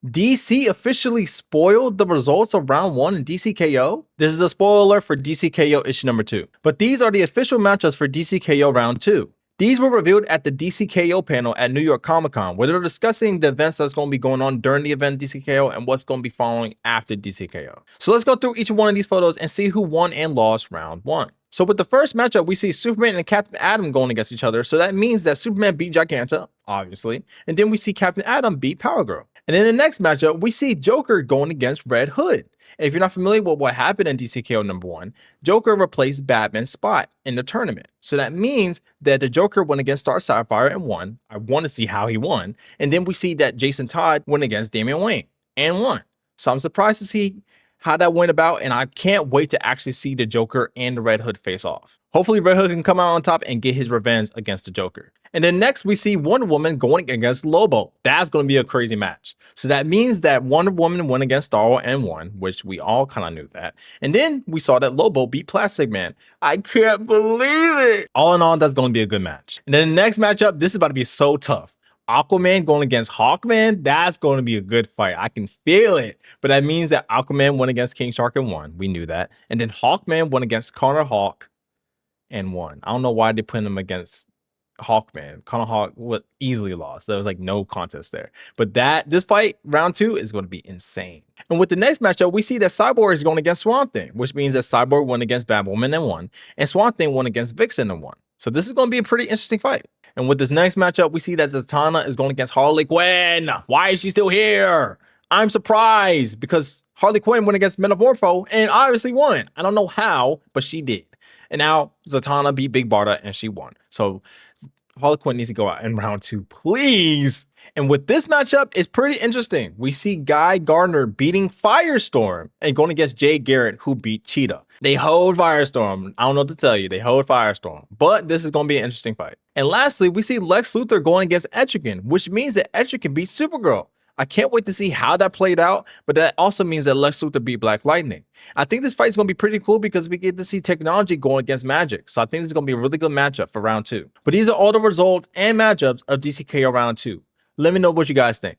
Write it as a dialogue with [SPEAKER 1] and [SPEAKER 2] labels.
[SPEAKER 1] DC officially spoiled the results of round 1 in Dcko. This is a spoiler alert for Dcko issue number 2. But these are the official matchups for Dcko round 2. These were revealed at the Dcko panel at New York Comic Con, where they're discussing the events that's going to be going on during the event Dcko and what's going to be following after Dcko. So let's go through each one of these photos and see who won and lost round 1. So with the first matchup, we see Superman and Captain Atom going against each other. So that means that Superman beat Giganta, obviously. And then we see Captain Atom beat Power Girl. And in the next matchup, we see Joker going against Red Hood. And if you're not familiar with what happened in Dcko number 1, Joker replaced Batman's spot in the tournament. So that means that the Joker went against Star Sapphire and won. I want to see how he won. And then we see that Jason Todd went against Damian Wayne and won. So I'm surprised to see how that went about, and I can't wait to actually see the Joker and the Red Hood face off. Hopefully Red Hood can come out on top and get his revenge against the Joker. And then next we see Wonder Woman going against Lobo. That's going to be a crazy match. So that means that Wonder Woman went against Starro and won, which we all kind of knew that. And then we saw that Lobo beat Plastic Man. I can't believe it. All in all, that's going to be a good match. And then the next matchup, this is about to be so tough. Aquaman going against Hawkman, that's going to be a good fight. I can feel it. But that means that Aquaman went against King Shark and won. We knew that. And then Hawkman went against Connor Hawk and won. I don't know why they put him against Hawkman. Connor Hawk was easily lost. There was like no contest there. But this fight, round 2, is going to be insane. And with the next matchup, we see that Cyborg is going against Swamp Thing, which means that Cyborg won against Batwoman and won. And Swamp Thing won against Vixen and won. So this is going to be a pretty interesting fight. And with this next matchup, we see that Zatanna is going against Harley Quinn. Why is she still here? I'm surprised because Harley Quinn went against Metamorpho and obviously won. I don't know how, but she did. And now Zatanna beat Big Barda and she won. So Harley Quinn needs to go out in round 2, please. And with this matchup, it's pretty interesting. We see Guy Gardner beating Firestorm and going against Jay Garrett, who beat Cheetah. They hold Firestorm. I don't know what to tell you. They hold Firestorm. But this is going to be an interesting fight. And lastly, we see Lex Luthor going against Etrigan, which means that Etrigan beat Supergirl. I can't wait to see how that played out, but that also means that Lex Luthor beat Black Lightning. I think this fight is going to be pretty cool because we get to see technology going against magic. So I think this is going to be a really good matchup for round 2. But these are all the results and matchups of Dcko round 2. Let me know what you guys think.